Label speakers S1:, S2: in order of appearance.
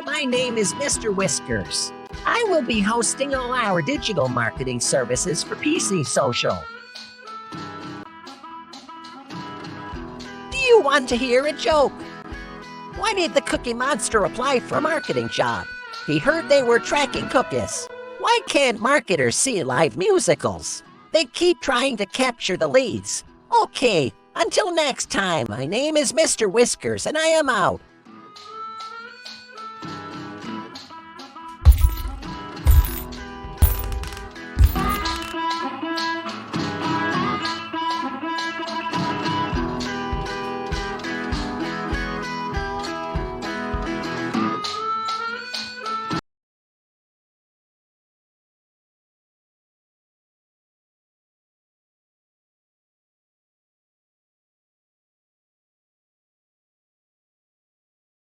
S1: my name is Mr. Whiskers. I will be hosting all our digital marketing services for PC Social. Do you want to hear a joke? Why did the Cookie Monster apply for a marketing job? He heard they were tracking cookies. Why can't marketers see live musicals? They keep trying to capture the leads. Okay, until next time, my name is Mr. Whiskers and I am out.